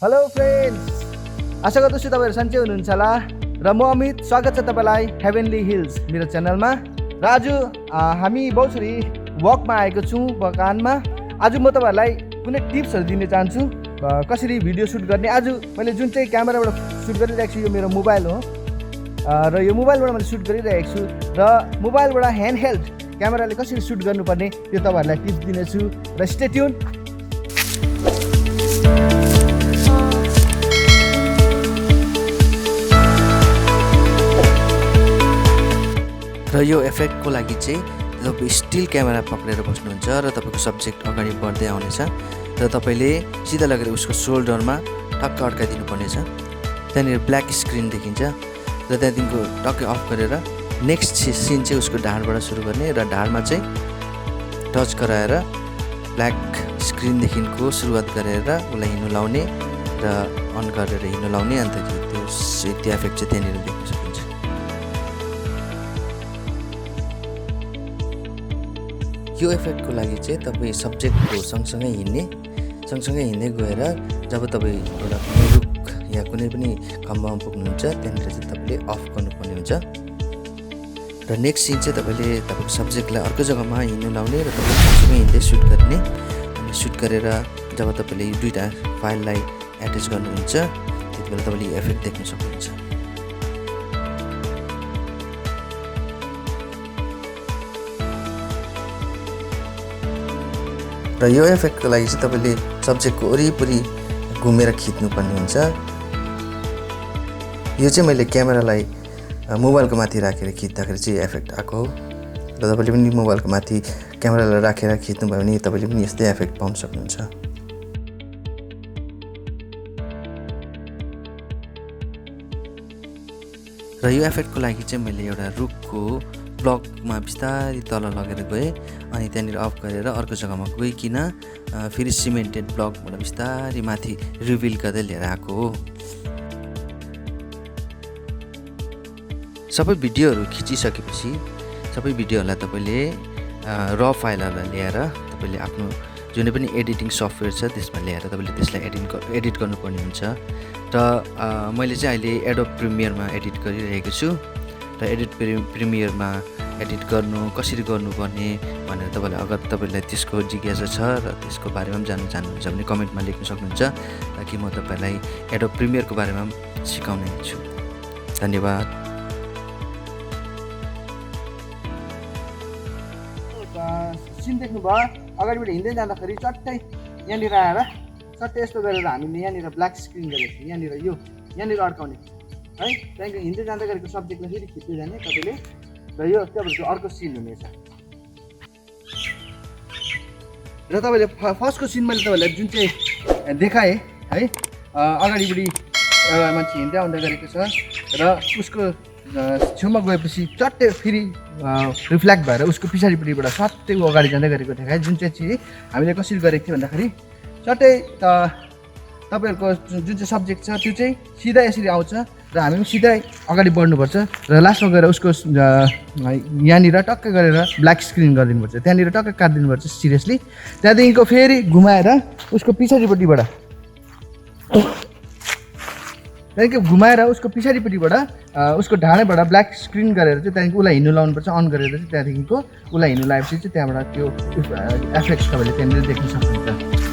Hello friends, आशा गर्दछु तपाईहरु सन्चै हुनुहुन्छ होला र म अमित स्वागत छ तपाईलाई हेभेनली हिल्स मेरो च्यानलमा। र आज हामी बहुछरी वकमा आएको छौं बगानमा। आज म तपाईहरुलाई कुनै टिप्सहरु दिन चाहन्छु कसरी भिडियो सुट गर्ने। आज मैले जुन चाहिँ क्यामेराबाट सुट गरिरहेको छु यो मेरो मोबाइल हो र यो मोबाइलबाट मैले सुट गरिरहेको छु र मोबाइलबाट ह्यान्डहेल्ड क्यामेराले कसरी सुट गर्नुपर्ने त्यो तपाईहरुलाई टिप्स दिनेछु र स्टे ट्युन। र यो इफेक्टको लागि चाहिँ तपाईँ स्टिल क्यामेरा पक्रेर बस्नुहुन्छ र तपाईँको सब्जेक्ट अगाडि बढ्दै आउनेछ र तपाईँले सिधा लगेर उसको सोल्डरमा टक्क अड्काइदिनु पर्नेछ। त्यहाँनिर ब्ल्याक स्क्रिन देखिन्छ र त्यहाँदेखिको टक्कै अफ गरेर नेक्स्ट सिन चाहिँ उसको ढाडबाट सुरु गर्ने र ढाडमा चाहिँ टच गराएर ब्ल्याक स्क्रिनदेखिको सुरुवात गरेर उसलाई हिँड्नु लाउने र अन गरेर हिँड्नु लाउने, अन्त त्यो इफेक्ट चाहिँ त्यहाँनिर देख्न सकिन्छ। यो इफेक्टको लागि चाहिँ तपाईँ सब्जेक्टको सँगसँगै हिँड्दै गएर जब तपाईँ एउटा कुनै रुख या कुनै पनि खम्बामा पुग्नुहुन्छ त्यहाँनिर चाहिँ तपाईँले अफ गर्नुपर्ने हुन्छ र नेक्स्ट सिन चाहिँ तपाईँले तपाईँको सब्जेक्टलाई अर्को जग्गामा हिँड्नु लाउने र तपाईँ सँगसँगै हिँड्दै सुट गर्ने। अनि सुट गरेर जब तपाईँले यो दुईवटा फाइललाई एट्याच गर्नुहुन्छ त्यति बेला तपाईँले यो इफेक्ट देख्न सक्नुहुन्छ। र यो इफेक्टको लागि चाहिँ तपाईँले सब्जेक्टको वरिपरि घुमेर खिच्नुपर्ने हुन्छ। यो चाहिँ मैले क्यामेरालाई मोबाइलको माथि राखेर खिच्दाखेरि चाहिँ इफेक्ट आएको हो र तपाईँले पनि मोबाइलको माथि क्यामेरालाई राखेर खिच्नुभयो भने तपाईँले पनि यस्तै इफेक्ट पाउन सक्नुहुन्छ। र यो इफेक्टको लागि चाहिँ मैले एउटा रुखको ब्लकमा बिस्तारै तल लगेर गएँ अनि त्यहाँनिर अफ गरेर अर्को जग्गामा गइकन फेरि सिमेन्टेड ब्लकबाट बिस्तारै माथि रिभिल गर्दै लिएर आएको हो। सबै भिडियोहरू खिचिसकेपछि सबै भिडियोहरूलाई तपाईँले र फाइलहरूलाई ल्याएर तपाईँले आफ्नो जुनै पनि एडिटिङ सफ्टवेयर छ त्यसमा ल्याएर तपाईँले त्यसलाई एडिट गर्नुपर्ने हुन्छ। र मैले चाहिँ अहिले एडोब प्रिमियरमा एडिट गरिरहेको छु र एडिट प्रिमियरमा एडिट कसरी गर्नुपर्ने भनेर तपाईँलाई अगर तपाईँलाई त्यसको जिज्ञासा छ र त्यसको बारेमा पनि जान्न चाहनुहुन्छ भने कमेन्टमा लेख्न सक्नुहुन्छ ताकि म तपाईँलाई एडोब प्रिमियरको बारेमा पनि सिकाउने छु। धन्यवाद। सिन देख्नुभयो, अगाडिबाट हिँड्दै जाँदाखेरि चट्टै यहाँनिर आएर चट्टै यस्तो गरेर हामीले यहाँनिर ब्ल्याक स्क्रिन गरेको छौँ। यहाँनिर अड्काउने है, त्यहाँदेखि हिँड्दै जाँदा गरेको सब्जेक्टलाई फेरि खिच्दै जाने तपाईँले र यो तपाईँहरूको अर्को सिन हुनेछ। र तपाईँले फर्स्टको सिन मैले तपाईँलाई जुन चाहिँ देखाएँ है, अगाडिपट्टि एउटा मान्छे हिँड्दै आउँदै गरेको छ र उसको छेउमा गएपछि चट्टै फेरि रिफ्लेक्ट भएर उसको पछाडिपट्टिबाट सट्टै अगाडि जाँदै गरेको देखाएँ। जुन चाहिँ हामीले कसरी गरेको थियो भन्दाखेरि चट्टै तपाईँहरूको जुन चाहिँ सब्जेक्ट छ त्यो चाहिँ सिधा यसरी आउँछ र हामी पनि सिधै अगाडि बढ्नुपर्छ र लास्टमा गएर उसको यहाँनिर टक्कै गरेर ब्ल्याक स्क्रिन गरिदिनुपर्छ, त्यहाँनिर टक्कै काटिदिनुपर्छ सिरियसली। त्यहाँदेखिको फेरि घुमाएर उसको पछाडिपट्टिबाट उसको पछाडिपट्टिबाट उसको ढाडेबाट ब्ल्याक स्क्रिन गरेर चाहिँ त्यहाँदेखि उसलाई हिँड्नु लाउनुपर्छ अन गरेर चाहिँ त्यहाँदेखिको उसलाई हिँड्नु लगाएपछि चाहिँ त्यहाँबाट त्यो इफेक्ट तपाईँले त्यहाँनिर देख्न सक्नुहुन्छ।